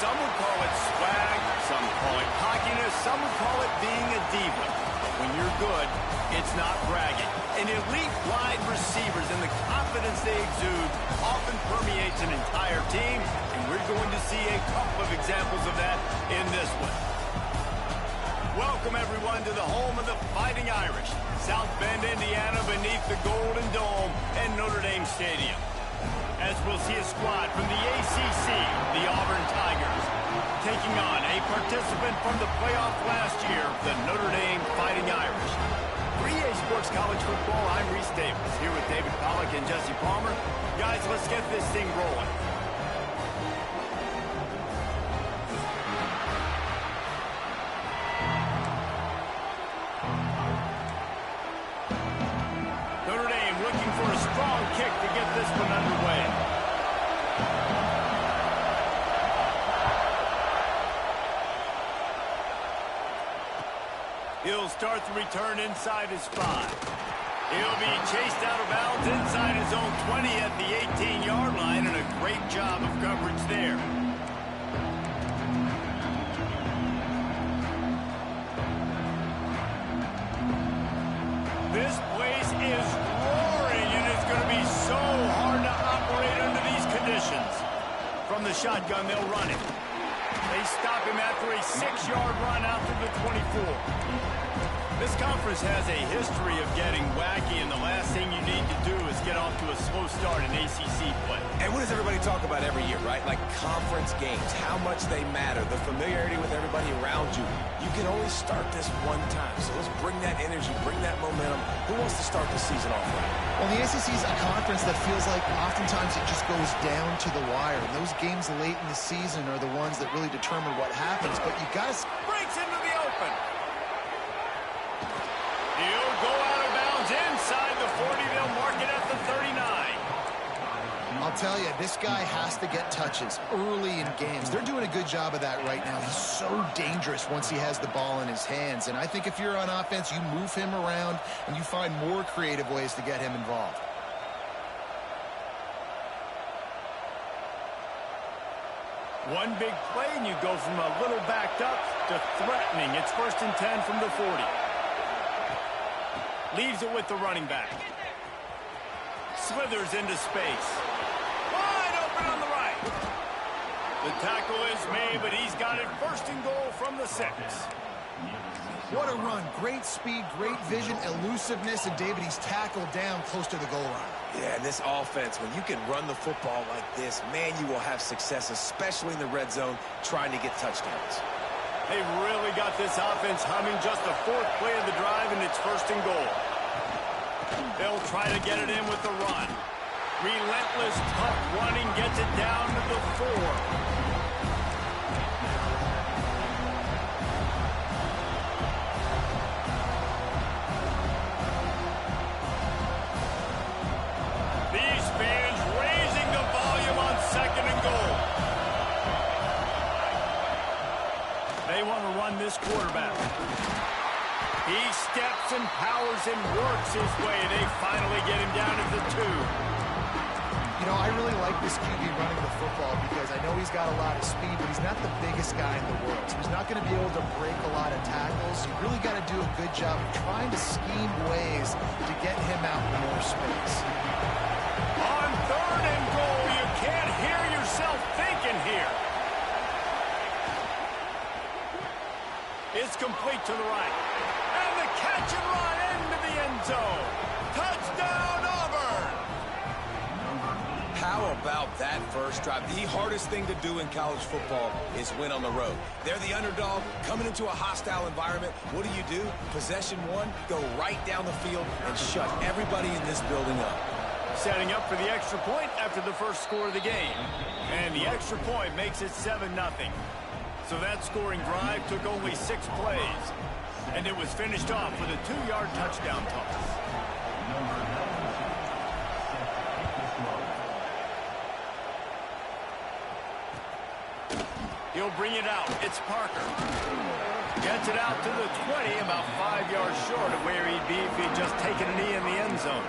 Some would call it swag, some call it cockiness, some would call it being a diva. But when you're good, it's not bragging. And elite wide receivers and the confidence they exude often permeates an entire team, and we're going to see a couple of examples of that in this one. Welcome, everyone, to the home of the Fighting Irish, South Bend, Indiana, beneath the Golden Dome and Notre Dame Stadium. As we'll see a squad from the ACC, the Auburn Tigers, taking on a participant from the playoff last year, the Notre Dame Fighting Irish. For EA Sports College Football, I'm Reese Davis, here with David Pollack and Jesse Palmer. Guys, let's get this thing rolling. Notre Dame looking for a strong kick to get this one underway. He'll start the return inside his 5. He'll be chased out of bounds inside his own 20 at the 18-yard line, and a great job of coverage there. This place is roaring, and it's going to be so hard to operate under these conditions. From the shotgun, they'll run it. They stop him after a 6-yard run out to the 24. This conference has a history of getting wacky, and the last thing you need to do is get off to a slow start in ACC play. And what does everybody talk about every year, right? Like conference games, how much they matter, the familiarity with everybody around you. You can only start this one time, so let's bring that energy, bring that momentum. Who wants to start the season off right? Well, the ACC is a conference that feels like oftentimes it just goes down to the wire. And those games late in the season are the ones that really determine what happens. But you got to... Breaks into the open. He'll go out of bounds inside the 40. They'll mark it at the 39. I'll tell you, this guy has to get touches early in games. They're doing a good job of that right now. He's so dangerous once he has the ball in his hands. And I think if you're on offense, you move him around and you find more creative ways to get him involved. One big play, and you go from a little backed up to threatening. It's 1st and 10 from the 40. Leaves it with the running back. Slithers into space. Wide open on the right. The tackle is made, but he's got it 1st and goal from the 6. What a run. Great speed, great vision, elusiveness, and David, he's tackled down close to the goal line. Yeah, and this offense, when you can run the football like this, man, you will have success, especially in the red zone, trying to get touchdowns. They've really got this offense humming. Just the 4th play of the drive, and it's 1st and goal. They'll try to get it in with the run. Relentless, tough running gets it down to the 4. These fans raising the volume on 2nd and goal. They want to run this quarterback. He steps and powers and works his way. They finally get him down at the 2. You know, I really like this QB running the football because I know he's got a lot of speed, but he's not the biggest guy in the world. So he's not going to be able to break a lot of tackles. You really got to do a good job of trying to scheme ways to get him out in more space. On 3rd and goal, you can't hear yourself thinking here. It's complete to the right. And the catch and run into the end zone. Touchdown, Auburn! How about that first drive? The hardest thing to do in college football is win on the road. They're the underdog coming into a hostile environment. What do? Possession 1, go right down the field and shut everybody in this building up. Setting up for the extra point after the first score of the game. And the extra point makes it 7-0. So that scoring drive took only 6 plays. And it was finished off with a 2-yard touchdown toss. He'll bring it out. It's Parker. Gets it out to the 20, about 5 yards short of where he'd be if he'd just taken a knee in the end zone.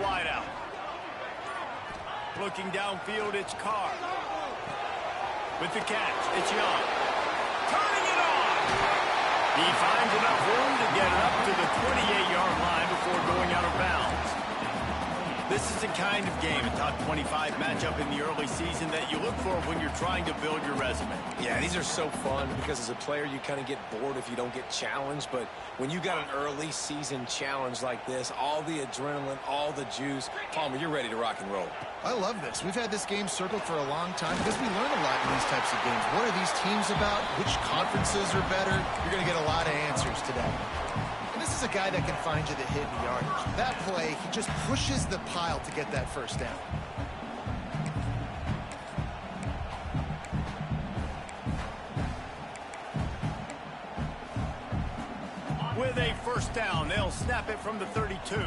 wideout. Looking downfield, it's Carr. With the catch, it's Young. Turning it on. He finds enough room to get it up to the 28-yard line before going out of bounds. This is the kind of game, a top 25 matchup in the early season, that you look for when you're trying to build your resume. Yeah, these are so fun because as a player, you kind of get bored if you don't get challenged. But when you got an early season challenge like this, all the adrenaline, all the juice, Palmer, you're ready to rock and roll. I love this. We've had this game circled for a long time because we learn a lot in these types of games. What are these teams about? Which conferences are better? You're going to get a lot of answers today. And this is a guy that can find you the hidden yardage. That play, he just pushes the pile to get that first down. With a first down, they'll snap it from the 32.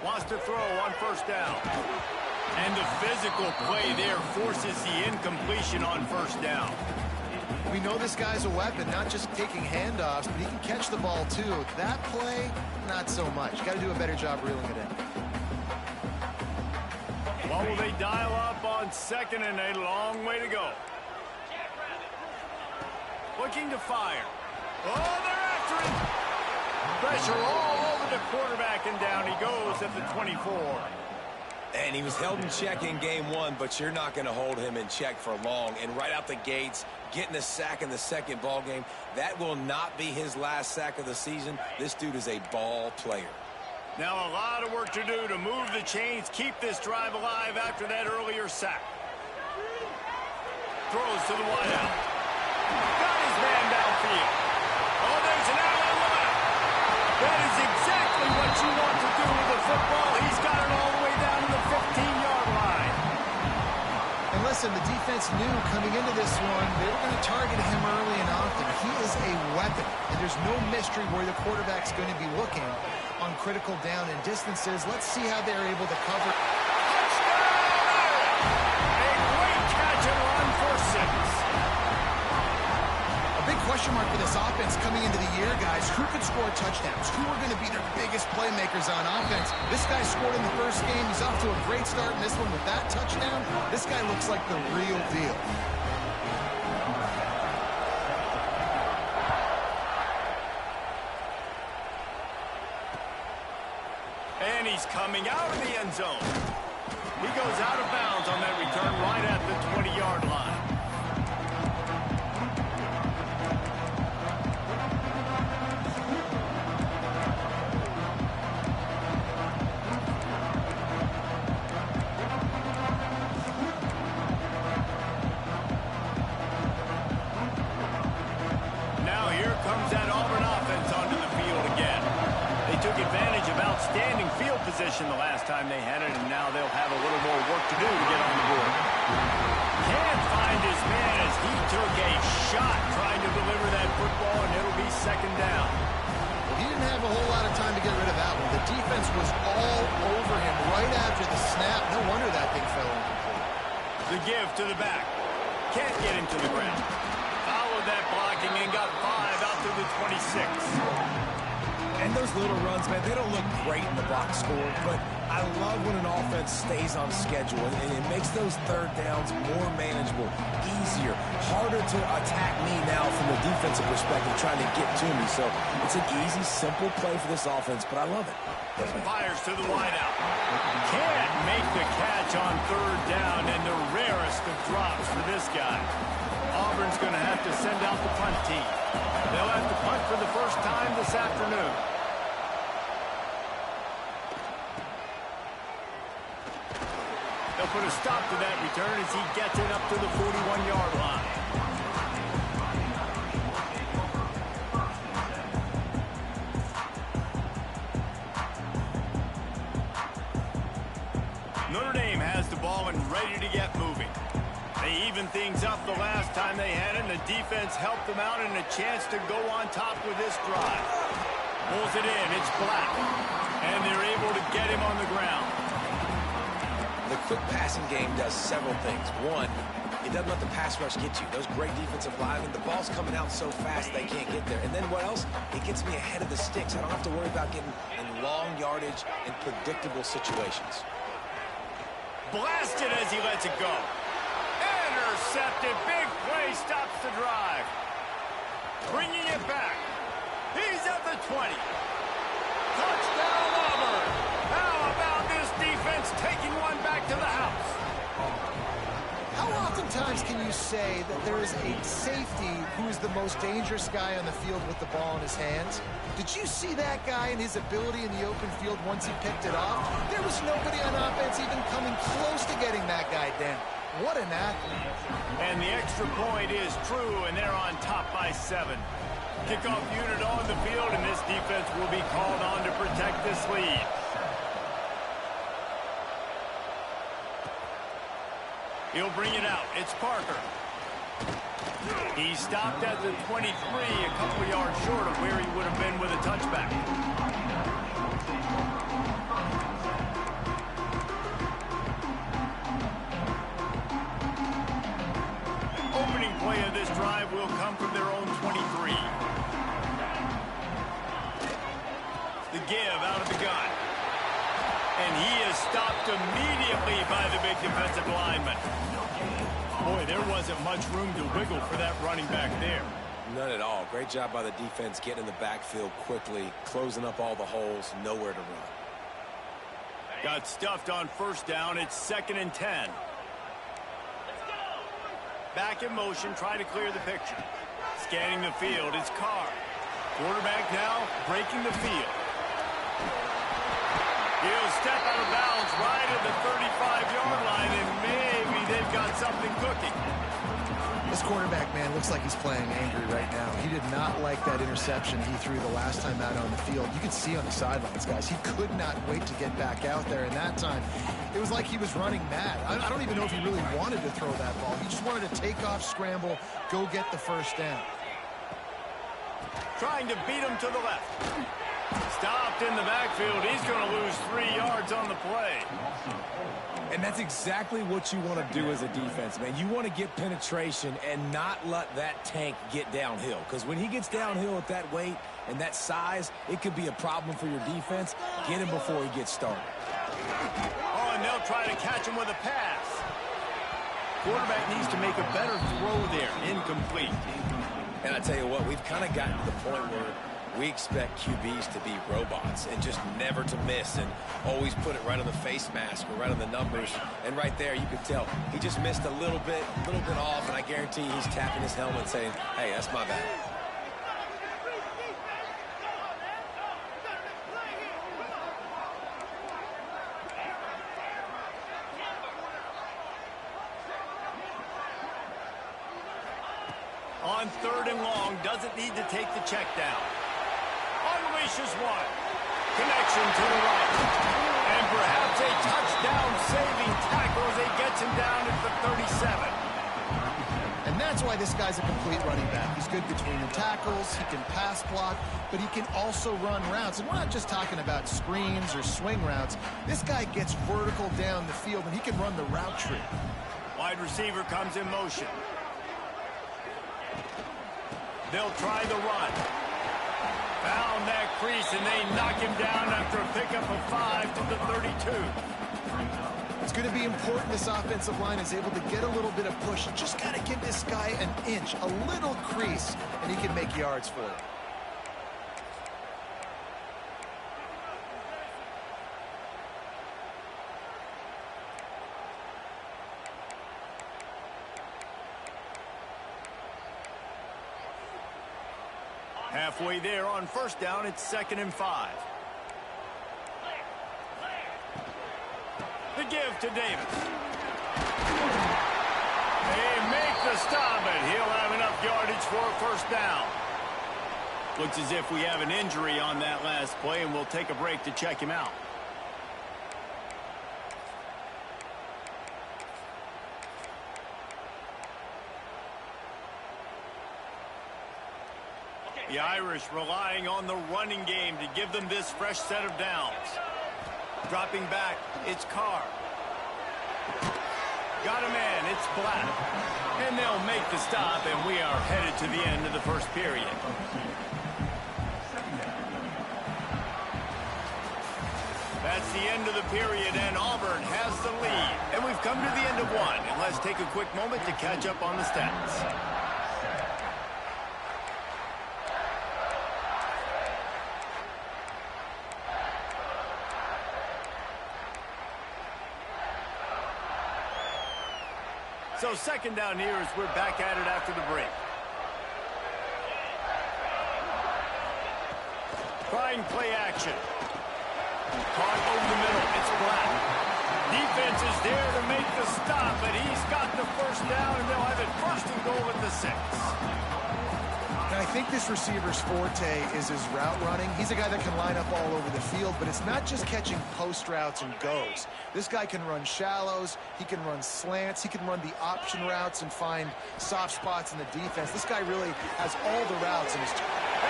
Wants to throw on first down. And the physical play there forces the incompletion on first down. We know this guy's a weapon, not just taking handoffs, but he can catch the ball too. That play, not so much. Got to do a better job reeling it in. Well, will they dial up on second and a long way to go? Looking to fire. Oh, they're after him. Pressure all over the quarterback, and down he goes at the 24. And he was held in check in game one, but you're not going to hold him in check for long. And right out the gates, getting a sack in the second ball game, that will not be his last sack of the season. This dude is a ball player. Now a lot of work to do to move the chains, keep this drive alive after that earlier sack. Throws to the wideout. Got his man downfield. Oh, there's an out on the left. That is exactly what you want to do with the football. He's got it all the way down to the 15-yard line. And listen, the defense knew coming into this one, they were going to target him early and often. He is a weapon, and there's no mystery where the quarterback's going to be looking on critical down and distances. Let's see how they're able to cover. Touchdown! A great catch and run for 6. A big question mark for this offense coming into the year, guys. Who could score touchdowns? Who are going to be their biggest playmakers on offense? This guy scored in the first game. He's off to a great start in this one with that touchdown. This guy looks like the real deal. And he's coming out of the end zone. He goes out of bounds on that return right at the 20-yard line. Now here comes that Auburn offense onto the field again. They took advantage of outstanding field position the last time they had it, and now they'll have a little more work to do to get on the board. Can't find his man as he took a shot trying to deliver that football, and it'll be second down. Well, he didn't have a whole lot of time to get rid of that one. The defense was all over him right after the snap. No wonder that thing fell incomplete. The give to the back. Can't get him to the ground. Followed that blocking and got 5 out to the 26. And those little runs, man, they don't look great in the box score, but I love when an offense stays on schedule, and it makes those third downs more manageable, easier, harder to attack me now from the defensive perspective, trying to get to me. So it's an easy, simple play for this offense, but I love it. Fires to the wideout. Can't make the catch on third down, and the rarest of drops for this guy. Auburn's going to have to send out the punt team. They'll have to punt for the first time this afternoon. They'll put a stop to that return as he gets it up to the 41-yard line. Notre Dame has the ball and ready to get moving. They evened things up the last time they had it, and the defense helped them out and a chance to go on top with this drive. Pulls it in, it's Black, and they're able to get him on the ground. The quick passing game does several things. One, It doesn't let the pass rush get you. Those great defensive linemen, the ball's coming out so fast they can't get there. And then what else? It gets me ahead of the sticks. I don't have to worry about getting in long yardage and predictable situations. Blasted as he lets it go. Intercepted. Big play stops the drive. Bringing it back. He's at the 20. Touchdown, Auburn. How about this defense taking one back to the house? How oftentimes can you say that there is a safety who is the most dangerous guy on the field with the ball in his hands? Did you see that guy and his ability in the open field once he picked it off? There was nobody on offense even coming close to getting that guy down. What an athlete. And the extra point is true, and they're on top by 7. Kickoff unit on the field, and this defense will be called on to protect this lead. He'll bring it out. It's Parker. He stopped at the 23, a couple yards short of where he would have been with a touchback. Opening play of this drive will come from their own 23. The give out of the gun. And he is stopped immediately by the big defensive lineman. Boy, there wasn't much room to wiggle for that running back there. None at all. Great job by the defense getting in the backfield quickly, closing up all the holes, nowhere to run. Got stuffed on first down. It's 2nd and 10. Back in motion, try to clear the picture. Scanning the field, it's Carr. Quarterback now breaking the field. He'll step out of bounds right at the 35-yard line, and maybe they've got something cooking. This quarterback, man, looks like he's playing angry right now. He did not like that interception he threw the last time out on the field. You can see on the sidelines, guys, he could not wait to get back out there. And that time, it was like he was running mad. I don't even know if he really wanted to throw that ball. He just wanted to take off, scramble, go get the first down. Trying to beat him to the left. Stopped in the backfield. He's going to lose 3 yards on the play. And that's exactly what you want to do as a defense, man. You want to get penetration and not let that tank get downhill. Because when he gets downhill at that weight and that size, it could be a problem for your defense. Get him before he gets started. Oh, and they'll try to catch him with a pass. Quarterback needs to make a better throw there. Incomplete. And I tell you what, we've kind of gotten to the point where we expect QBs to be robots and just never to miss and always put it right on the face mask or right on the numbers. And right there, you could tell he just missed a little bit off, and I guarantee he's tapping his helmet saying, hey, that's my bad. On 3rd and long, doesn't need to take the check down. Unleashes one. Connection to the right. And perhaps a touchdown-saving tackle as he gets him down at the 37. And that's why this guy's a complete running back. He's good between the tackles, he can pass block, but he can also run routes. And we're not just talking about screens or swing routes. This guy gets vertical down the field, and he can run the route tree. Wide receiver comes in motion. They'll try the run. Found that crease, and they knock him down after a pickup of 5 to the 32. It's going to be important this offensive line is able to get a little bit of push. Just got to give this guy an inch, a little crease, and he can make yards for it. Halfway there on first down, it's 2nd and 5. The give to Davis. They make the stop, and he'll have enough yardage for a first down. Looks as if we have an injury on that last play, and we'll take a break to check him out. The Irish relying on the running game to give them this fresh set of downs. Dropping back, it's Carr. got a man. It's Black. And they'll make the stop, and we are headed to the end of the first period. That's the end of the period, and Auburn has the lead. And we've come to the end of one. And let's take a quick moment to catch up on the stats. So second down here as we're back at it after the break. Trying play action. Caught over the middle. It's Black. Defense is there to make the stop, but he's got the first down, and they'll have it first and goal at the 6. And I think this receiver's forte is his route running. He's a guy that can line up all over the field, but it's not just catching post routes and goes. This guy can run shallows, he can run slants, he can run the option routes and find soft spots in the defense. This guy really has all the routes in his... And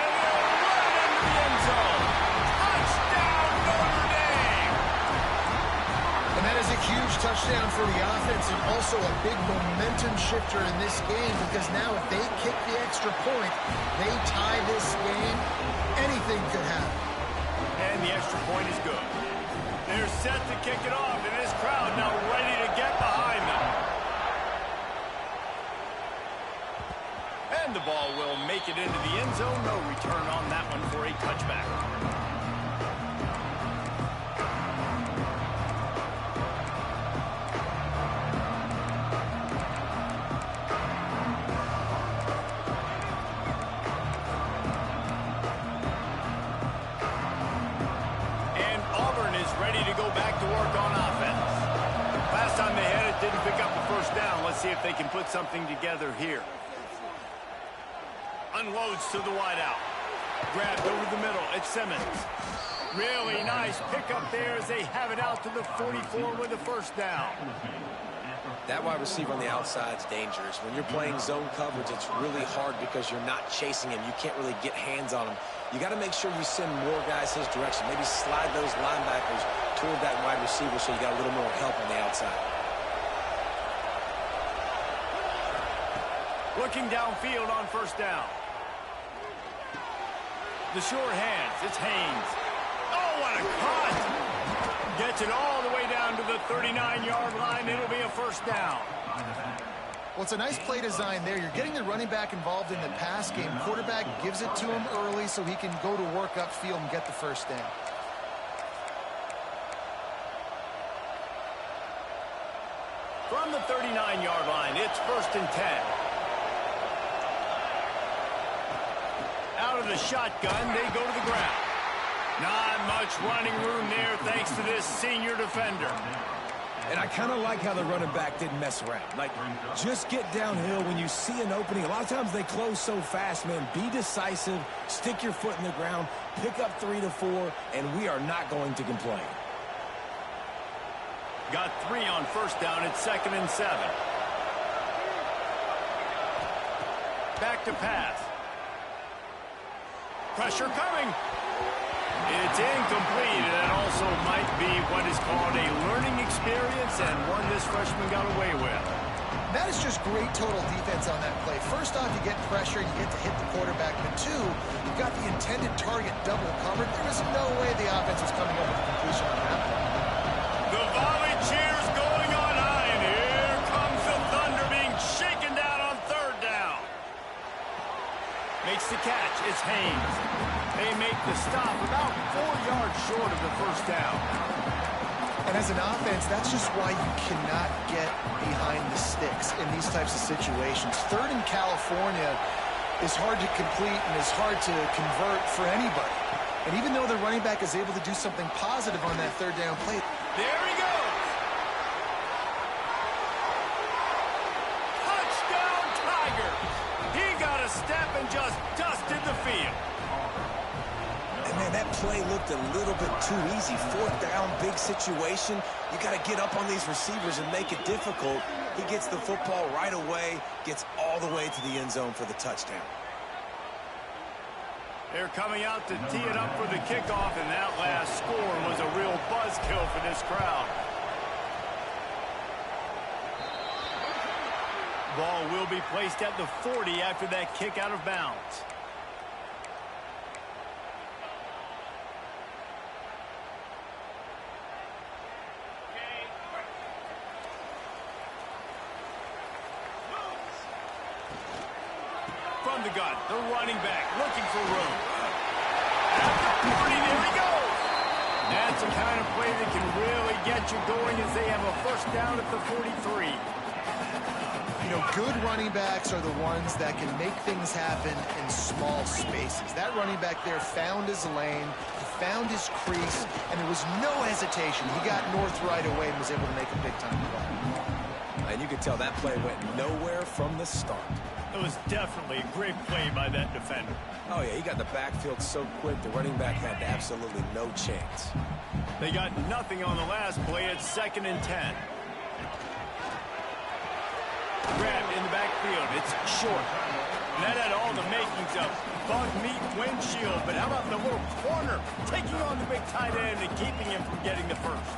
right into the end zone. Touchdown, Notre Dame! And that is a huge touchdown for the offense and also a big momentum shifter in this game, because now if they kick the extra point, they tie this game, anything could happen. And the extra point is good. They're set to kick it off, and this crowd now ready to get behind them. And the ball will make it into the end zone. No return on that one for a touchback. Ready to go back to work on offense. Last time they had it, didn't pick up the first down. Let's see if they can put something together here. Unloads to the wideout. Grabbed over the middle. It's Simmons. Really nice pickup there as they have it out to the 44 with the first down. That wide receiver on the outside is dangerous. When you're playing zone coverage, it's really hard because you're not chasing him. You can't really get hands on him. You got to make sure you send more guys his direction. Maybe slide those linebackers toward that wide receiver so you got a little more help on the outside. Looking downfield on first down. The short hands. It's Haynes. Oh, what a cut! Gets it all the way down to the 39-yard line. It'll be a first down. Well, it's a nice play design there. You're getting the running back involved in the pass game. Quarterback gives it to him early so he can go to work upfield and get the first down. From the 39-yard line, it's 1st and 10. Out of the shotgun, they go to the ground. Not much running room there thanks to this senior defender. And I kind of like how the running back didn't mess around. Like, just get downhill when you see an opening. A lot of times they close so fast, man. Be decisive, stick your foot in the ground, pick up 3 to 4, and we are not going to complain. Got 3 on first down. It's 2nd and 7. Back to pass. Pressure coming. It's incomplete, and it also might be what is called a learning experience and one this freshman got away with. That is just great total defense on that play. First off, you get pressure, you get to hit the quarterback, but 2, you've got the intended target double covered. There was no way the offense was coming up with a completion on that play. The volley cheers going on high, and here comes the Thunder being shaken down on 3rd down. Makes the catch. It's Haynes. They make the stop about 4 yards short of the first down. And as an offense, that's just why you cannot get behind the sticks in these types of situations. 3rd in California is hard to complete and is hard to convert for anybody. And even though the running back is able to do something positive on that 3rd down play. There he goes. Touchdown, Tigers. He got a step and just dusted the field. And, man, that play looked a little bit too easy. 4th down, big situation. You got to get up on these receivers and make it difficult. He gets the football right away, gets all the way to the end zone for the touchdown. They're coming out to tee it up for the kickoff, and that last score was a real buzzkill for this crowd. Ball will be placed at the 40 after that kick out of bounds. From the gun, the running back looking for room. At the 40, there he goes. That's the kind of play that can really get you going as they have a first down at the 43. You know, good running backs are the ones that can make things happen in small spaces. That running back there found his lane, he found his crease, and there was no hesitation. He got north right away and was able to make a big-time play. And you could tell that play went nowhere from the start. It was definitely a great play by that defender. Oh, yeah, he got the backfield so quick, the running back had absolutely no chance. They got nothing on the last play. It's 2nd and 10. Grabbed in the backfield. It's short. And that had all the makings of bug meat windshield. But how about the little corner taking on the big tight end and keeping him from getting the first?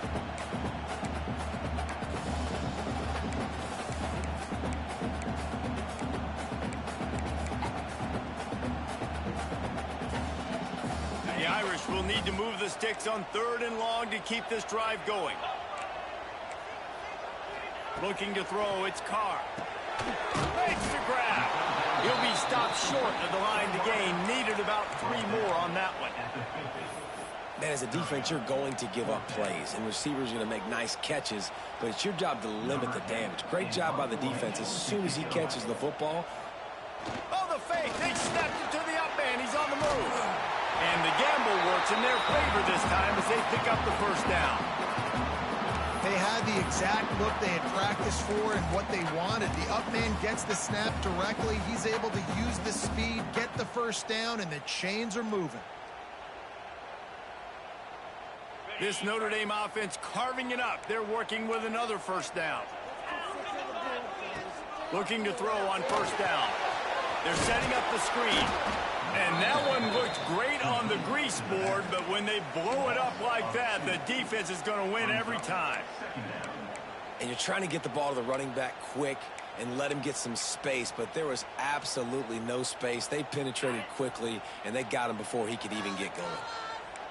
The Irish will need to move the sticks on 3rd and long to keep this drive going. Looking to throw, it's Carr. Makes the grab. He'll be stopped short of the line to gain. Needed about 3 more on that one. Man, as a defense, you're going to give up plays, and receivers are going to make nice catches, but it's your job to limit the damage. Great job by the defense. As soon as he catches the football. Oh, the fake. They snapped it to the up man. He's on the move. And the gamble works in their favor this time as they pick up the first down. They had the exact look they had practiced for and what they wanted. The up man gets the snap directly. He's able to use the speed, get the first down, and the chains are moving. This Notre Dame offense carving it up. They're working with another first down. Looking to throw on first down. They're setting up the screen. And that one looked great on the grease board, but when they blow it up like that, the defense is going to win every time. And you're trying to get the ball to the running back quick and let him get some space, but there was absolutely no space. They penetrated quickly, and they got him before he could even get going.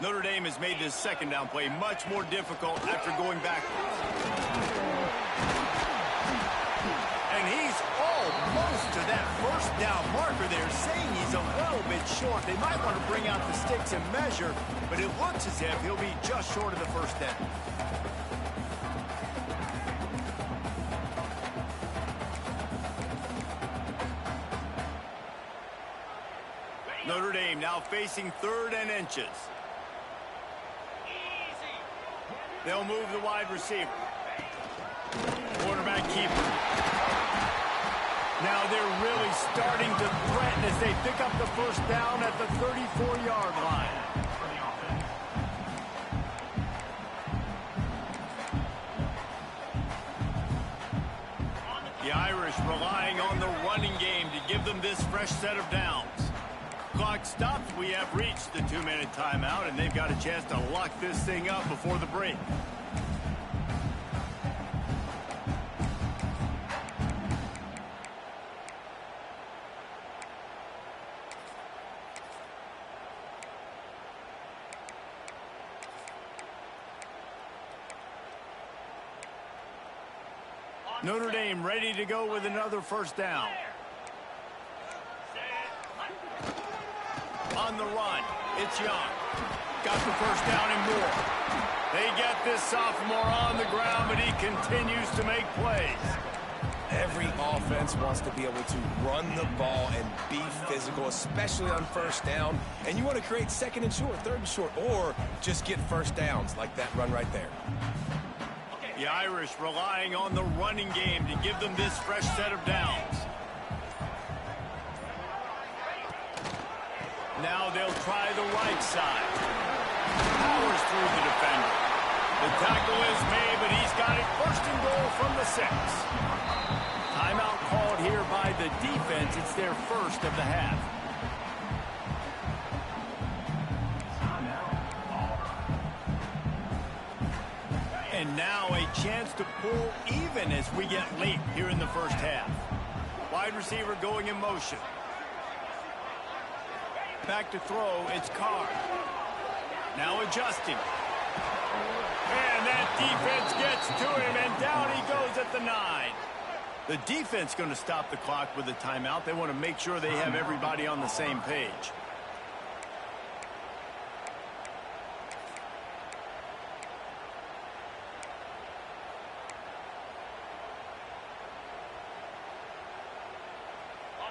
Notre Dame has made this 2nd down play much more difficult after going backwards. And he's almost to that first down marker there, saying he's a little bit short. They might want to bring out the sticks and measure, but it looks as if he'll be just short of the first down. Notre Dame now facing 3rd and inches. They'll move the wide receiver. Quarterback keeper. Now they're really starting to threaten as they pick up the first down at the 34-yard line. The Irish relying on the running game to give them this fresh set of downs. Clock stops. We have reached the 2-minute timeout, and they've got a chance to lock this thing up before the break. Notre Dame ready to go with another first down. On the run, it's Young. Got the first down and more. They get this sophomore on the ground, but he continues to make plays. Every offense wants to be able to run the ball and be physical, especially on first down. And you want to create 2nd and short, 3rd and short, or just get first downs like that run right there. The Irish relying on the running game to give them this fresh set of downs. Now they'll try the right side. Powers through the defender. The tackle is made, but he's got it 1st and goal from the 6. Timeout called here by the defense. It's their first of the half. And now a chance to pull even as we get late here in the first half. Wide receiver going in motion. Back to throw, it's Carr. Now adjusting. And that defense gets to him, and down he goes at the 9. The defense going to stop the clock with a timeout. They want to make sure they have everybody on the same page.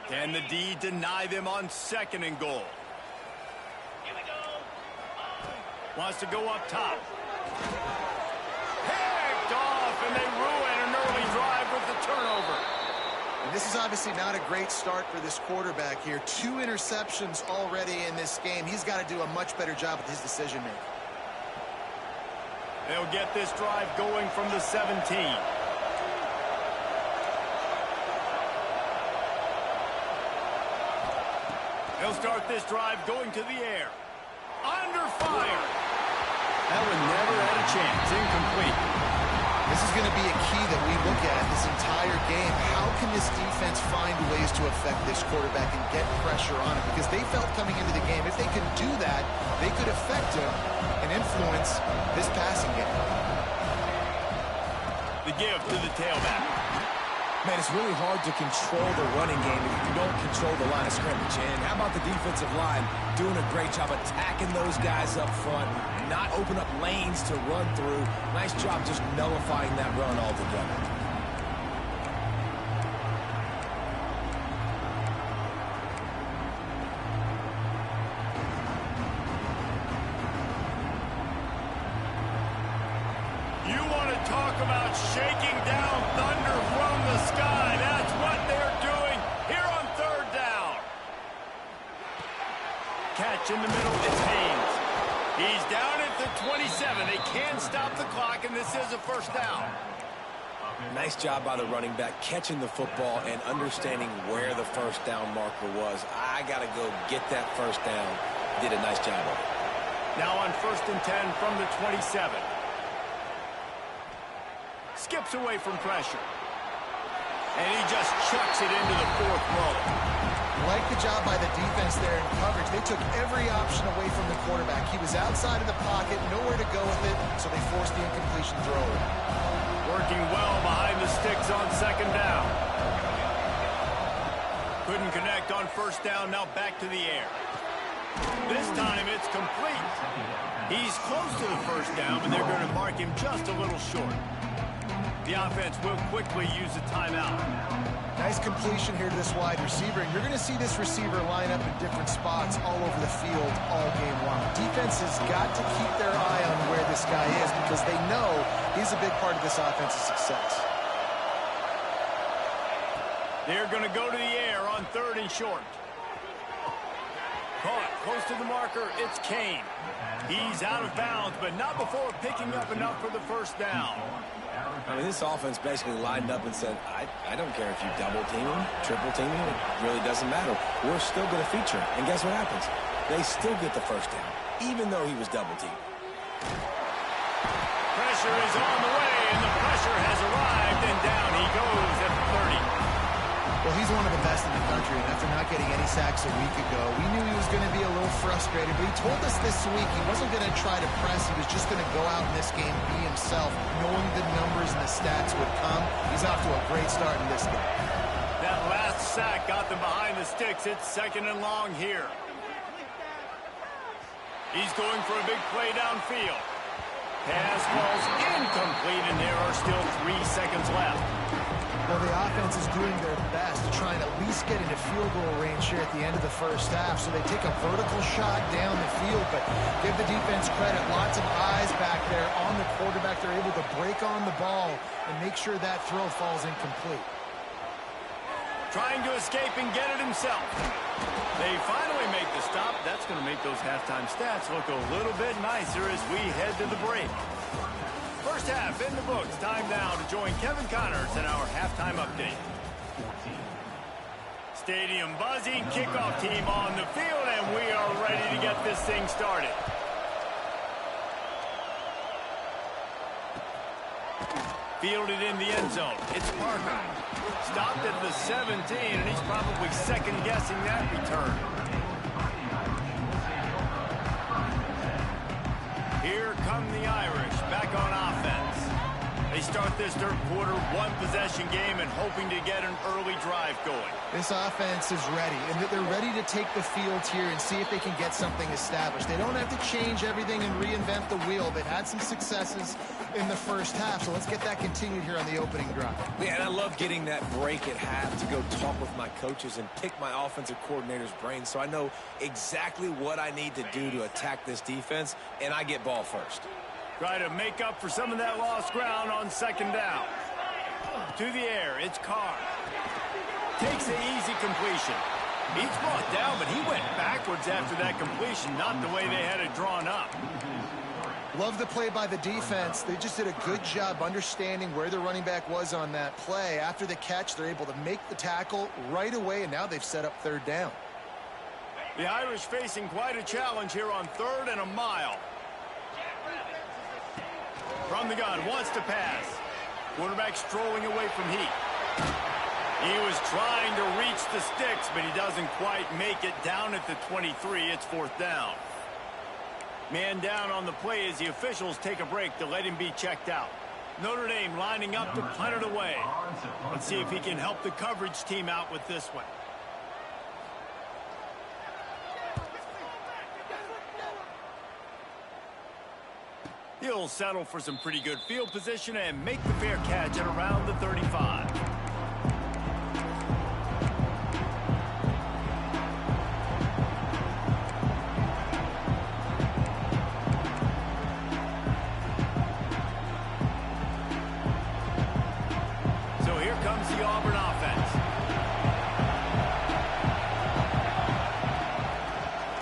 Can the D deny them on 2nd and goal? Here we go. Wants to go up top. Picked off, and they ruin an early drive with the turnover. And this is obviously not a great start for this quarterback here. 2 interceptions already in this game. He's got to do a much better job with his decision-making. They'll get this drive going from the 17. They'll start this drive going to the air. Under fire. That one never had a chance. Incomplete. This is going to be a key that we look at this entire game. How can this defense find ways to affect this quarterback and get pressure on him? Because they felt coming into the game, if they could do that, they could affect him and influence this passing game. The give to the tailback. Man, it's really hard to control the running game if you don't control the line of scrimmage. And how about the defensive line doing a great job attacking those guys up front, not open up lanes to run through. Nice job just nullifying that run altogether. You want to talk about shaking down thunder from the sky. That's what they're doing here on 3rd down. Catch in the middle, it's Haynes. He's down at the 27. They can stop the clock, and this is a 1st down. Nice job by the running back catching the football and understanding where the 1st down marker was. I got to go get that 1st down. Did a nice job of it. Now on 1st and 10 from the 27. Skips away from pressure. And he just chucks it into the 4th row. Like the job by the defense there in coverage. They took every option away from the quarterback. He was outside of the pocket, nowhere to go with it, so they forced the incompletion throw. Working well behind the sticks on 2nd down. Couldn't connect on 1st down, now back to the air. This time it's complete. He's close to the 1st down, but they're going to mark him just a little short. The offense will quickly use a timeout. Nice completion here to this wide receiver, and you're going to see this receiver line up in different spots all over the field all game long. Defense has got to keep their eye on where this guy is because they know he's a big part of this offense's success. They're going to go to the air on 3rd and short. Caught close to the marker, it's Kane. He's out of bounds, but not before picking up enough for the 1st down. I mean, this offense basically lined up and said, I don't care if you double team him, triple team him, it really doesn't matter. We're still going to feature him. And guess what happens? They still get the 1st down, even though he was double teamed. Pressure is on the way, and the pressure has arrived, and down he goes at the 30. Well, he's one of the best in the country, and after not getting any sacks a week ago, we knew he was going to be a little frustrated, but he told us this week he wasn't going to try to press. He was just going to go out in this game, be himself, knowing the numbers and the stats would come. He's off to a great start in this game. That last sack got them behind the sticks. It's 2nd and long here. He's going for a big play downfield. Pass falls incomplete, and there are still 3 seconds left. Well, the offense is doing their best to try and at least get into field goal range here at the end of the 1st half. So they take a vertical shot down the field, but give the defense credit. Lots of eyes back there on the quarterback. They're able to break on the ball and make sure that throw falls incomplete. Trying to escape and get it himself. They finally make the stop. That's going to make those halftime stats look a little bit nicer as we head to the break. 1st half in the books. Time now to join Kevin Connors in our halftime update. Stadium buzzing, kickoff team on the field, and we are ready to get this thing started. Fielded in the end zone. It's Parker. Stopped at the 17, and he's probably second-guessing that return. Here come the Irish back on offense. They start this third quarter one-possession game and hoping to get an early drive going. This offense is ready, and they're ready to take the field here and see if they can get something established. They don't have to change everything and reinvent the wheel. They've had some successes in the first half, so let's get that continued here on the opening drive. Yeah, and I love getting that break at half to go talk with my coaches and pick my offensive coordinator's brain so I know exactly what I need to do to attack this defense, and I get ball first. Try to make up for some of that lost ground on second down. To the air, it's Carr. Takes an easy completion. He's brought down, but he went backwards after that completion, not the way they had it drawn up. Love the play by the defense. They just did a good job understanding where the running back was on that play. After the catch, they're able to make the tackle right away, and now they've set up third down. The Irish facing quite a challenge here on 3rd and a mile. From the gun, wants to pass. Quarterback strolling away from heat. He was trying to reach the sticks, but he doesn't quite make it down at the 23. It's 4th down. Man down on the play as the officials take a break to let him be checked out. Notre Dame lining up to punt it away. Let's see if he can help the coverage team out with this one. He'll settle for some pretty good field position and make the fair catch at around the 35. So here comes the Auburn offense.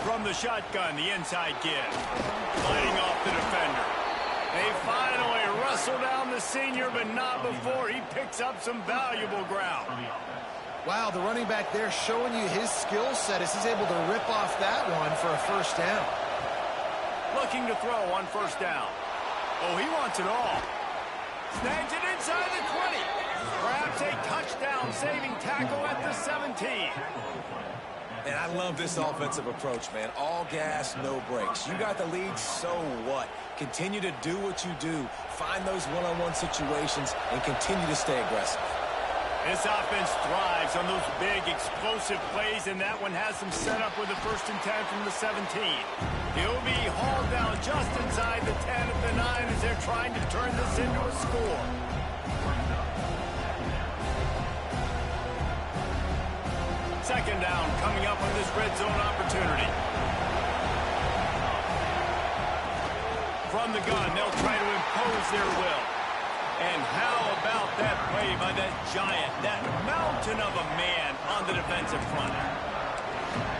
From the shotgun, the inside give. Lighting off the defender. They finally wrestle down the senior, but not before he picks up some valuable ground. Wow, the running back there showing you his skill set as he's able to rip off that one for a first down. Looking to throw on first down. Oh, he wants it all. Snags it inside the 20. Grabs a touchdown-saving tackle at the 17. And I love this offensive approach, man. All gas, no brakes. You got the lead, so what? Continue to do what you do. Find those one-on-one situations and continue to stay aggressive. This offense thrives on those big, explosive plays, and that one has some setup with a 1st and 10 from the 17. He'll be hauled down just inside the 10 at the 9 as they're trying to turn this into a score. Second down coming up on this red zone opportunity. From the gun, they'll try to impose their will. And how about that play by that giant, that mountain of a man on the defensive front?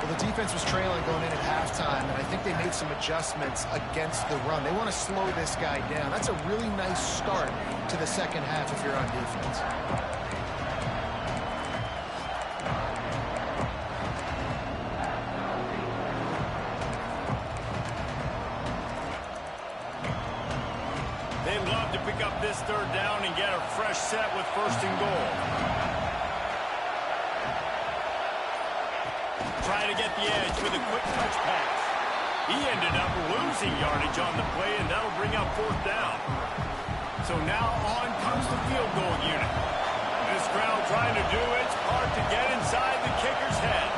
Well, the defense was trailing going in at halftime, and I think they made some adjustments against the run. They want to slow this guy down. That's a really nice start to the second half if you're on defense. They'd love to pick up this third down and get a fresh set with 1st and goal. Try to get the edge with a quick touch pass. He ended up losing yardage on the play, and that'll bring up 4th down. So now on comes the field goal unit. This crowd trying to do its part to get inside the kicker's head.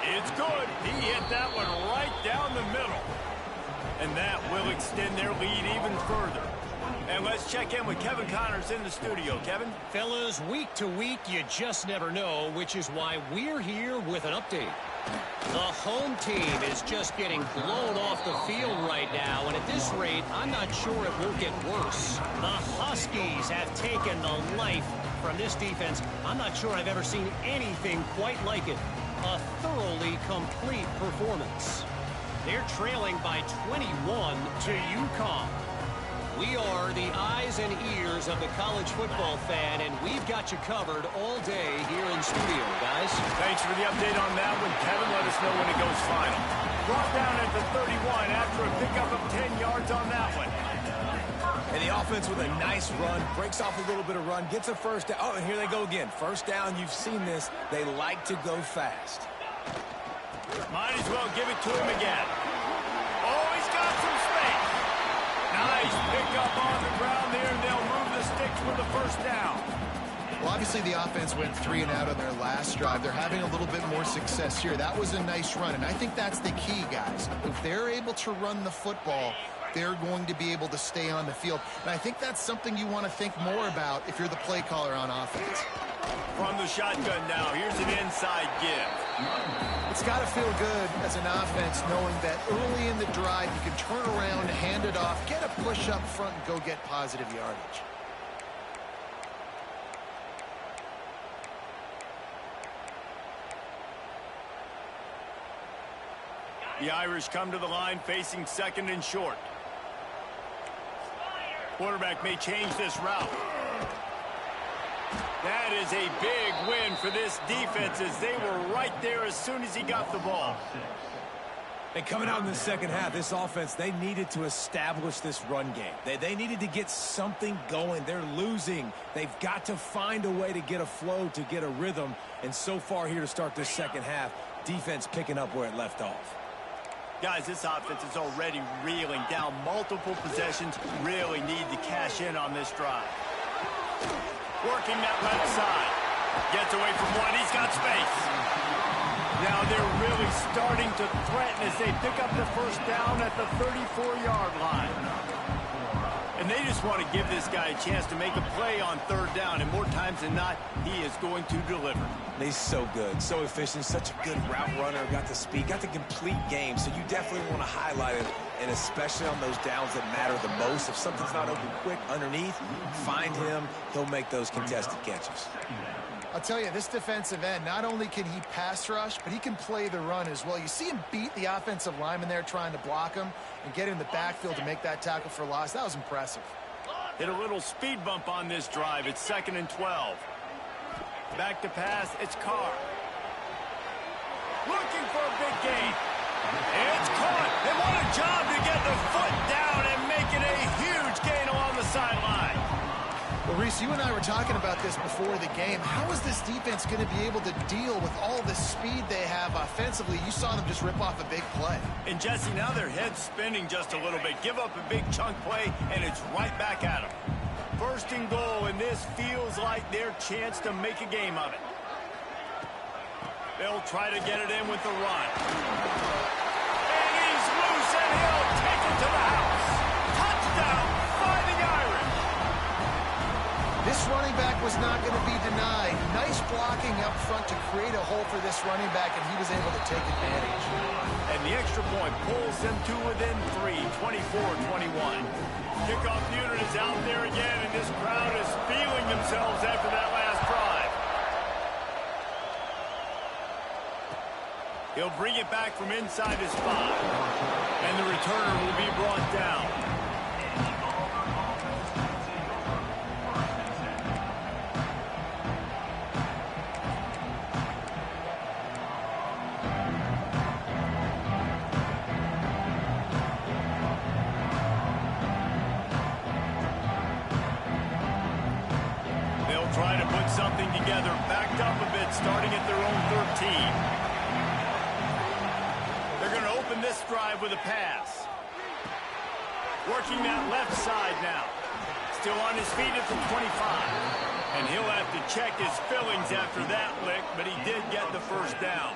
It's good. He hit that one right down the middle. And that will extend their lead even further. And let's check in with Kevin Connors in the studio. Kevin? Fellas, week to week, you just never know, which is why we're here with an update. The home team is just getting blown off the field right now, and at this rate, I'm not sure it won't get worse. The Huskies have taken the life from this defense. I'm not sure I've ever seen anything quite like it. A thoroughly complete performance. They're trailing by 21 to UConn. We are the eyes and ears of the college football fan, and we've got you covered all day here in studio, guys. Thanks for the update on that one, Kevin. Let us know when it goes final. Brought down at the 31 after a pickup of 10 yards on that one. And the offense with a nice run, breaks off a little bit of run, gets a first down. Oh, and here they go again. First down, you've seen this. They like to go fast. Might as well give it to him again. Oh, he's got some space. Nice pickup on the ground there, and they'll move the sticks for the first down. Well, obviously the offense went 3 and out on their last drive. They're having a little bit more success here. That was a nice run, and I think that's the key, guys. If they're able to run the football, they're going to be able to stay on the field. And I think that's something you want to think more about if you're the play caller on offense. From the shotgun now, here's an inside give. It's got to feel good as an offense knowing that early in the drive you can turn around, hand it off, get a push up front, and go get positive yardage. The Irish come to the line facing second and short. Quarterback may change this route. That is a big win for this defense as they were right there as soon as he got the ball. And coming out in the second half, this offense, they needed to establish this run game. They needed to get something going. They're losing. They've got to find a way to get a flow, to get a rhythm. And so far here to start this second half, defense picking up where it left off. Guys, this offense is already reeling down multiple possessions. Really need to cash in on this drive. Working that left side. Gets away from one. He's got space. Now they're really starting to threaten as they pick up the first down at the 34-yard line. And they just want to give this guy a chance to make a play on third down. And more times than not, he is going to deliver. He's so good, so efficient, such a good route runner, got the speed, got the complete game. So you definitely want to highlight it, and especially on those downs that matter the most. If something's not open quick underneath, find him. He'll make those contested catches. I'll tell you, this defensive end, not only can he pass rush, but he can play the run as well. You see him beat the offensive lineman there trying to block him and get in the backfield to make that tackle for loss. That was impressive. Hit a little speed bump on this drive. It's 2nd and 12. Back to pass, it's Carr. Looking for a big gain. It's caught. And what a job to get the foot down and make it a huge gain along the sideline. Well, Reese, you and I were talking about this before the game. How is this defense going to be able to deal with all the speed they have offensively? You saw them just rip off a big play. And, Jesse, now their head's spinning just a little bit. Give up a big chunk play, and it's right back at them. 1st and goal, and this feels like their chance to make a game of it. They'll try to get it in with the run. And he's loose, and he'll take it to the house. Touchdown by the Irish. This running back was not going to be denied. Nice blocking up front to create a hole for this running back, and he was able to take advantage. And the extra point pulls them to within 3, 24-21. Kickoff unit is out there again, and this crowd is feeling themselves after that last drive. He'll bring it back from inside his 5. And the returner will be brought down. Try to put something together, backed up a bit, starting at their own 13. They're going to open this drive with a pass. Working that left side now. Still on his feet at the 25. And he'll have to check his fillings after that lick, but he did get the first down.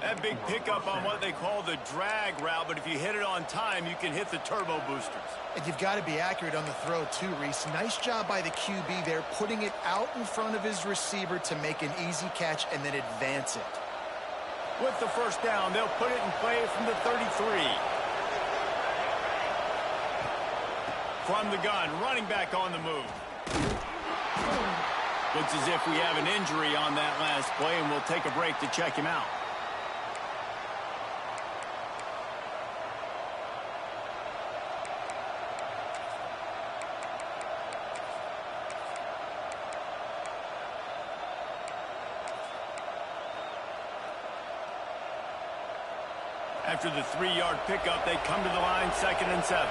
That big pickup on what they call the drag route, but if you hit it on time, you can hit the turbo boosters. And you've got to be accurate on the throw, too, Reese. Nice job by the QB there, putting it out in front of his receiver to make an easy catch and then advance it. With the first down, they'll put it in play from the 33. From the gun, running back on the move. Looks as if we have an injury on that last play, and we'll take a break to check him out. After the 3-yard pickup, they come to the line 2nd and 7.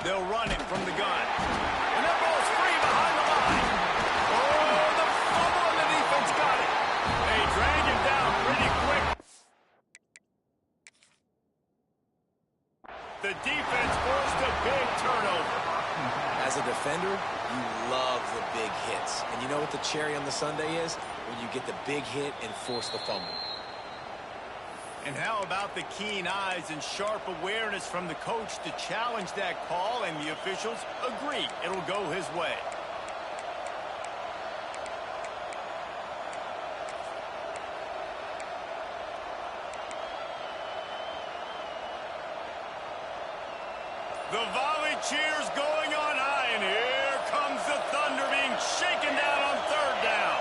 They'll run it from the gun. And that ball's free behind the line. Oh, the fumble, and the defense got it. They drag him down pretty quick. The defense forced a big turnover. As a defender, you love the big hits. And you know what the cherry on the sundae is? When you get the big hit and force the fumble. And how about the keen eyes and sharp awareness from the coach to challenge that call, and the officials agree it'll go his way. The volley cheers going on high, and here comes the Thunder being shaken down on 3rd down.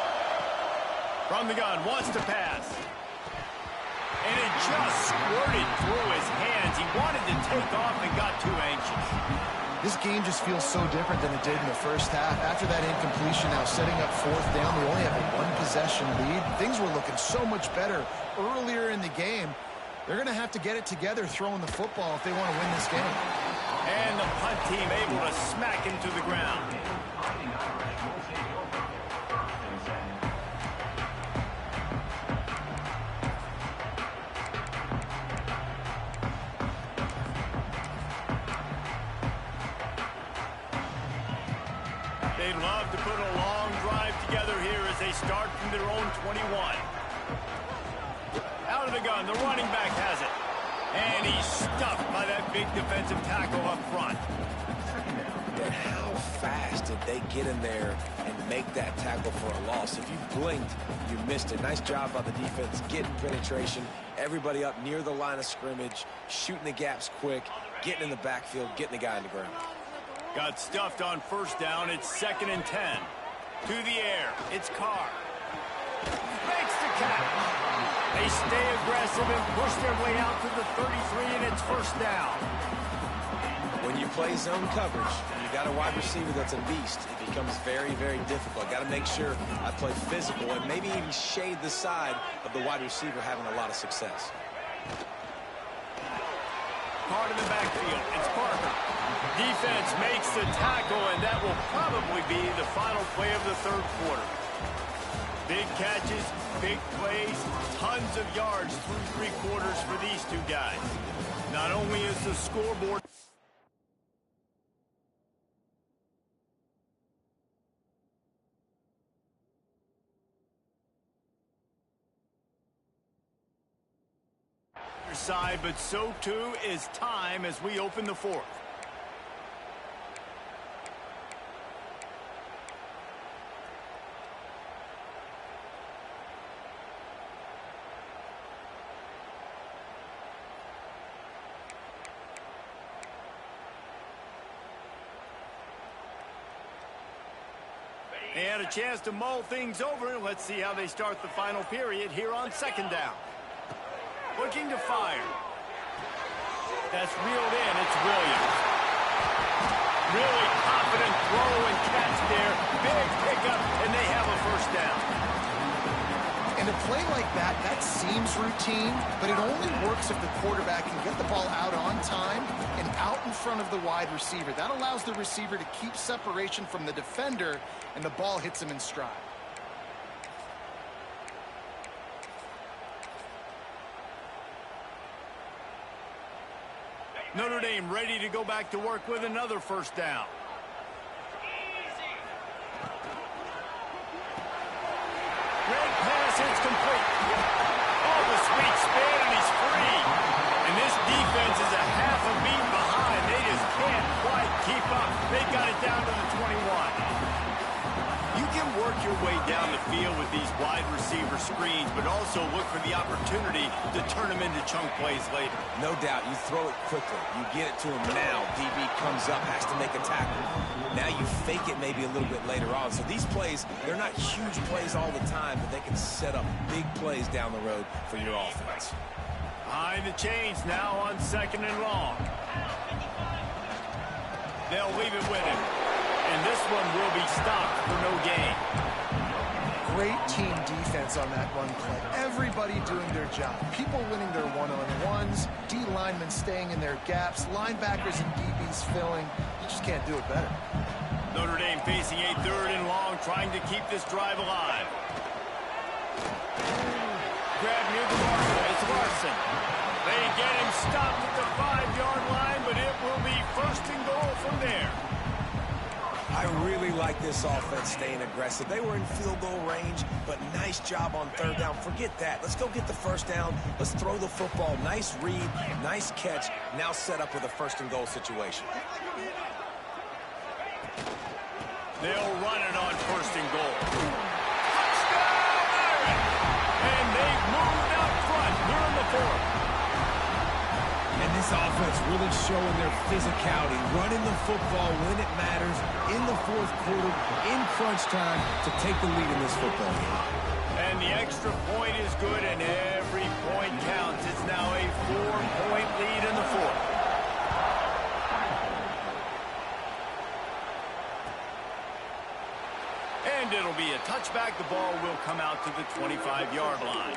From the gun, wants to pass. And it just squirted through his hands. He wanted to take off and got too anxious. This game just feels so different than it did in the first half. After that incompletion, now setting up 4th down, they only have a 1-possession lead. Things were looking so much better earlier in the game. They're going to have to get it together throwing the football if they want to win this game. And the punt team able to smack him to the ground. They'd love to put a long drive together here as they start from their own 21. Out of the gun, the running back has it. And he's stuffed by that big defensive tackle up front. But how fast did they get in there and make that tackle for a loss? If you blinked, you missed it. Nice job by the defense, getting penetration. Everybody up near the line of scrimmage, shooting the gaps quick, getting in the backfield, getting the guy on the ground. Got stuffed on 1st down. It's 2nd and 10. To the air. It's Carr. Makes the catch. They stay aggressive and push their way out to the 33, and it's 1st down. When you play zone coverage, you got a wide receiver that's a beast. It becomes very, very difficult. Got to make sure I play physical and maybe even shade the side of the wide receiver having a lot of success. Part of the backfield. It's Parker. Defense makes the tackle, and that will probably be the final play of the 3rd quarter. Big catches, big plays, tons of yards through 3 quarters for these two guys. Not only is the scoreboard side, but so too is time as we open the 4th. They had a chance to mull things over. Let's see how they start the final period here on 2nd down. Looking to fire. That's reeled in. It's Williams. Really confident throw and catch there. Big pickup, and they have a 1st down. And a play like that, that seems routine, but it only works if the quarterback can get the ball out on time and out in front of the wide receiver. That allows the receiver to keep separation from the defender, and the ball hits him in stride. Notre Dame ready to go back to work with another 1st down. Great pass, it's complete. Oh, the sweet spin, and he's free. And this defense is a half a beat behind. They just can't quite keep up. They got it down to the 21. You can work your way down the field with these wide receiver screens, but also look for the opportunity to turn them into chunk plays later. No doubt, you throw it quickly. You get it to him now. DB comes up, has to make a tackle. Now you fake it maybe a little bit later on. So these plays, they're not huge plays all the time, but they can set up big plays down the road for your offense. Behind the chains now on 2nd and long. They'll leave it with him. And this one will be stopped for no gain. great team defense on that run play. Everybody doing their job. People winning their one-on-ones, D linemen staying in their gaps, linebackers and DBs filling. You just can't do it better. Notre Dame facing a 3rd and long, trying to keep this drive alive. Grab near the marker. It's Larson. They get him stopped at the 5-yard line, but it will be 1st and goal from there. I really like this offense staying aggressive. They were in field goal range, but nice job on 3rd down. Forget that. Let's go get the 1st down. Let's throw the football. Nice read, nice catch. Now set up with a 1st and goal situation. They'll run it on 1st and goal. Touchdown! And they've moved out front here in the 4th. And this offense really showing their physicality, running the football when it matters, in the 4th quarter, in crunch time, to take the lead in this football game. And the extra point is good, and every point counts. It's now a 4-point lead in the 4th. And it'll be a touchback. The ball will come out to the 25-yard line.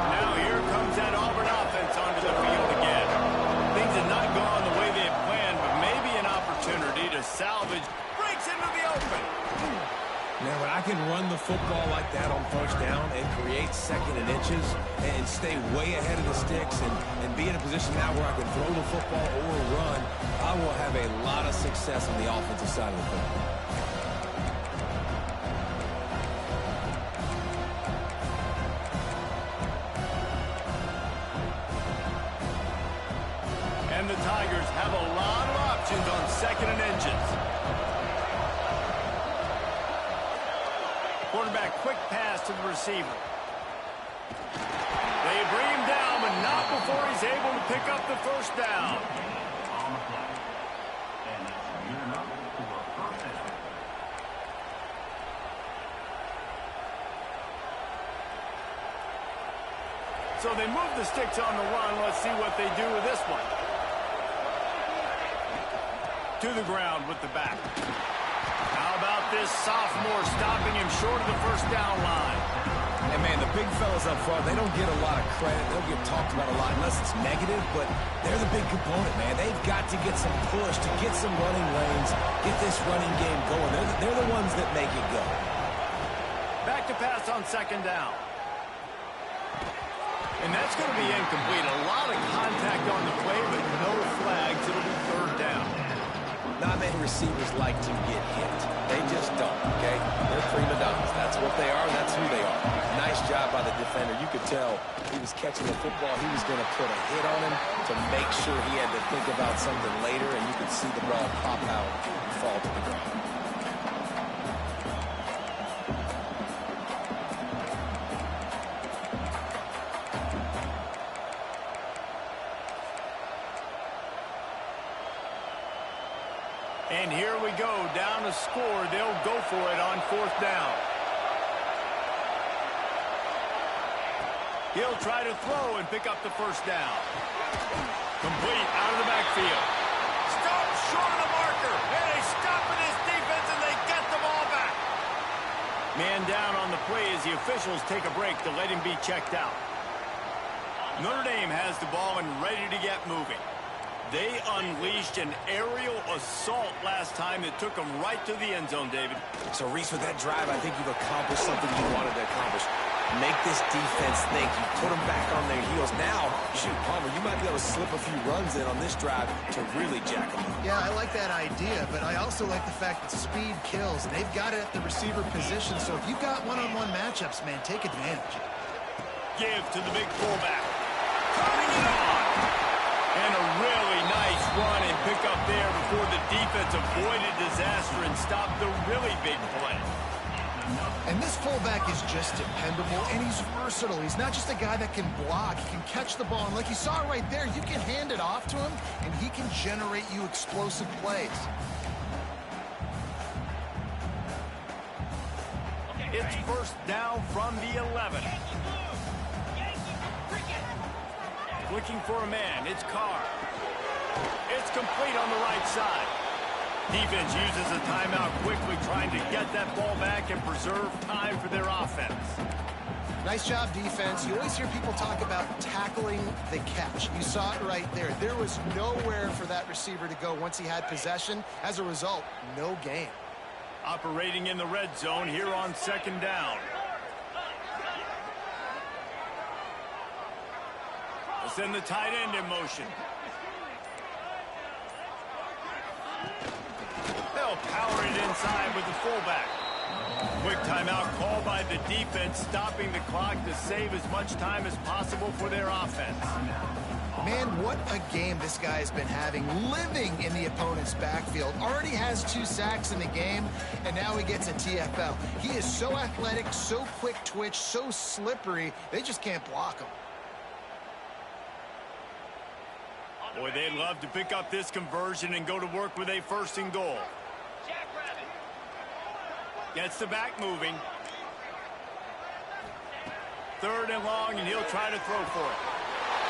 Now here comes that Auburn offense onto the field again. Things have not gone the way they had planned, but maybe an opportunity to salvage. Breaks into the open. Now, when I can run the football like that on 1st down and create 2nd and inches and stay way ahead of the sticks and be in a position now where I can throw the football or run, I will have a lot of success on the offensive side of the football. And the Tigers have a lot of options on 2nd and inches. Quarterback, quick pass to the receiver. They bring him down, but not before he's able to pick up the 1st down. So they move the sticks on the run. Let's see what they do with this one. To the ground with the back. How about this sophomore stopping him short of the 1st down line? And, man, the big fellas up front, they don't get a lot of credit. They'll get talked about a lot unless it's negative, but they're the big component, man. They've got to get some push, to get some running lanes, get this running game going. They're the ones that make it go. Back to pass on 2nd down. And that's going to be incomplete. A lot of contact on the play, but no flags. It'll be 3rd down. Not many receivers like to get hit. They just don't, okay? They're prima donnas. That's what they are, and that's who they are. Nice job by the defender. You could tell he was catching the football. He was going to put a hit on him to make sure he had to think about something later, and you could see the ball pop out and fall to the ground. And here we go, down to score. They'll go for it on 4th down. He'll try to throw and pick up the 1st down. Complete out of the backfield. Stop short of the marker. And they stop in his defense and they get the ball back. Man down on the play as the officials take a break to let him be checked out. Notre Dame has the ball and ready to get moving. They unleashed an aerial assault last time that took them right to the end zone, David. So, Reese, with that drive, I think you've accomplished something you wanted to accomplish. Make this defense think. You put them back on their heels. Now, shoot, Palmer, you might be able to slip a few runs in on this drive to really jack them up. Yeah, I like that idea, but I also like the fact that speed kills. They've got it at the receiver position, so if you've got one-on-one matchups, man, take advantage. Give to the big fullback. Turning it on. And a really nice run and pick up there before the defense avoided disaster and stopped the really big play. And this fullback is just dependable, and he's versatile. He's not just a guy that can block. He can catch the ball, and like you saw right there, you can hand it off to him, and he can generate you explosive plays. It's 1st down from the 11. Looking for a man. It's Carr. It's complete on the right side. Defense uses a timeout quickly, trying to get that ball back and preserve time for their offense. Nice job, defense. You always hear people talk about tackling the catch. You saw it right there. There was nowhere for that receiver to go once he had possession. As a result, no gain. Operating in the red zone here on second down. Let's send the tight end in motion. They'll power it inside with the fullback. Quick timeout called by the defense, stopping the clock to save as much time as possible for their offense. Man, what a game this guy has been having, living in the opponent's backfield. Already has 2 sacks in the game, and now he gets a TFL. He is so athletic, so quick twitch, so slippery, they just can't block him. Boy, they'd love to pick up this conversion and go to work with a 1st and goal. Gets the back moving. 3rd and long, and he'll try to throw for it.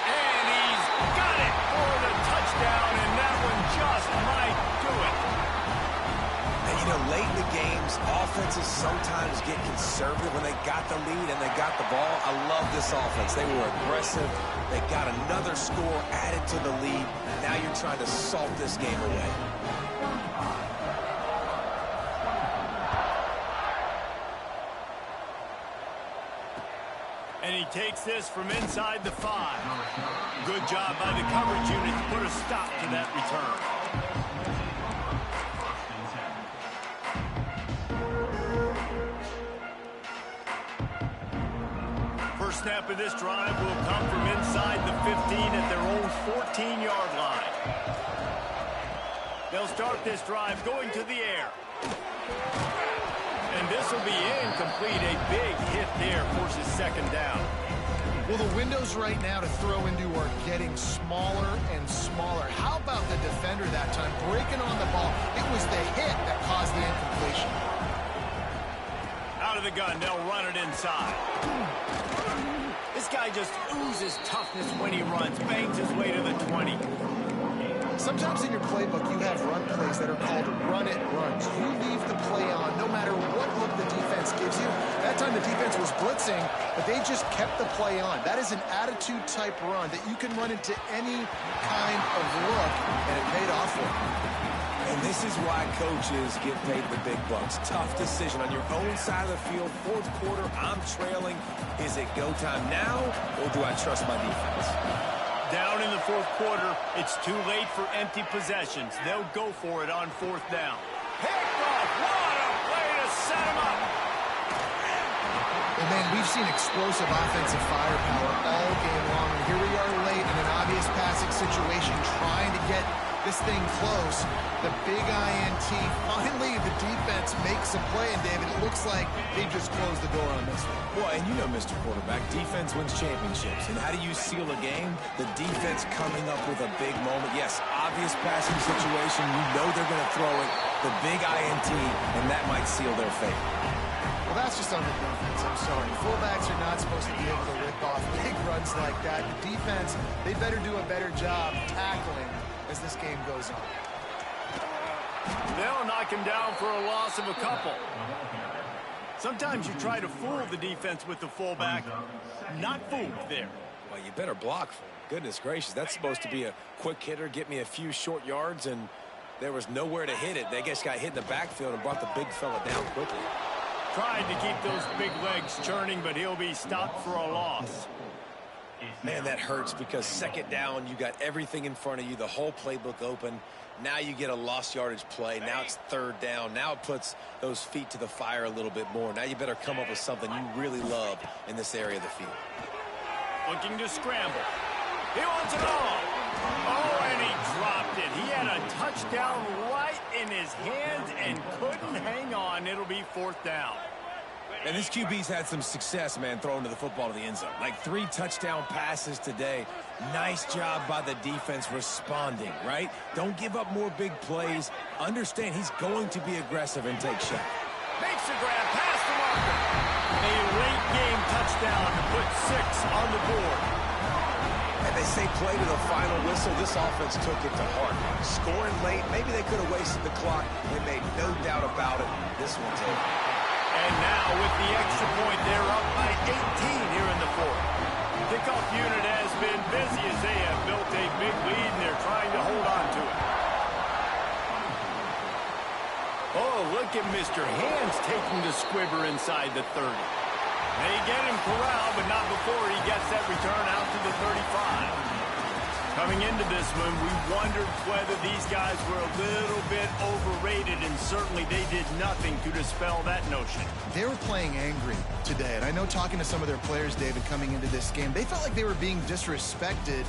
And he's got it for the touchdown, and that one just might do it. And, you know, late in the games, offenses sometimes get conservative when they got the lead and they got the ball. I love this offense. They were aggressive. They got another score added to the lead. Now you're trying to salt this game away. And he takes this from inside the 5. Good job by the coverage unit to put a stop to that return. First snap of this drive will come from inside the 15 at their own 14-yard line. They'll start this drive going to the air. And this will be incomplete. A big hit there forces 2nd down. Well, the windows right now to throw into are getting smaller and smaller. How about the defender that time breaking on the ball? It was the hit that caused the incompletion. Out of the gun, they'll run it inside. This guy just oozes toughness when he runs, bangs his way to the 20. Sometimes in your playbook, you have run plays that are called run-it runs. You leave the play on no matter what look the defense gives you. That time the defense was blitzing, but they just kept the play on. That is an attitude-type run that you can run into any kind of look, and it paid off for them. And this is why coaches get paid the big bucks. Tough decision on your own side of the field. 4th quarter, I'm trailing. Is it go time now, or do I trust my defense? Down in the 4th quarter, it's too late for empty possessions. They'll go for it on 4th down. Picked off. What a play to set him up. Well, man, we've seen explosive offensive firepower all game long. And here we are late in an obvious passing situation trying to get this thing close. The big INT. Finally, the defense makes a play. And, David, it looks like they just closed the door on this one. Well, and you know, Mr. Quarterback, defense wins championships. And how do you seal a game? The defense coming up with a big moment. Yes, obvious passing situation. You know they're going to throw it. The big INT, and that might seal their fate. Well, that's just on the defense. I'm sorry. Fullbacks are not supposed to be able to rip off big runs like that. The defense, they better do a better job tackling as this game goes on. They'll knock him down for a loss of a couple. Sometimes you try to fool the defense with the fullback. Not fooled there. Well, you better block for him. Goodness gracious, that's supposed to be a quick hitter, get me a few short yards, and there was nowhere to hit it. They just got hit in the backfield and brought the big fella down quickly. Tried to keep those big legs churning, but he'll be stopped for a loss. Man, that hurts because 2nd down, you got everything in front of you, the whole playbook open. Now you get a lost yardage play. Now it's 3rd down. Now it puts those feet to the fire a little bit more. Now you better come up with something you really love in this area of the field. Looking to scramble. He wants it all. Oh, and he dropped it. He had a touchdown right in his hands and couldn't hang on. It'll be 4th down. And this QB's had some success, man, throwing to the football to the end zone. Like 3 touchdown passes today. Nice job by the defense responding, right? Don't give up more big plays. Understand he's going to be aggressive and take shots. Makes the grab past the marker. A late game touchdown to put 6 on the board. And they say play to the final whistle. This offense took it to heart. Scoring late, maybe they could have wasted the clock. They made no doubt about it. This one's over. And now with the extra point, they're up by 18 here in the fourth. Kickoff unit has been busy as they have built a big lead, and they're trying to hold on to it. Oh, look at Mr. Hands taking the squibber inside the 30. They get him corralled, but not before he gets that return out to the 35. Coming into this one, we wondered whether these guys were a little bit overrated, and certainly they did nothing to dispel that notion. They were playing angry today, and I know talking to some of their players, David, coming into this game, they felt like they were being disrespected.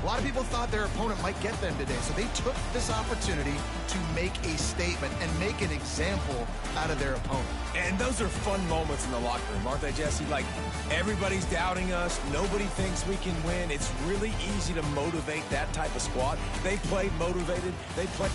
A lot of people thought their opponent might get them today, so they took this opportunity to make a statement and make an example out of their opponent. And those are fun moments in the locker room, aren't they, Jesse? Like, everybody's doubting us. Nobody thinks we can win. It's really easy to motivate that type of squad. They played motivated. They played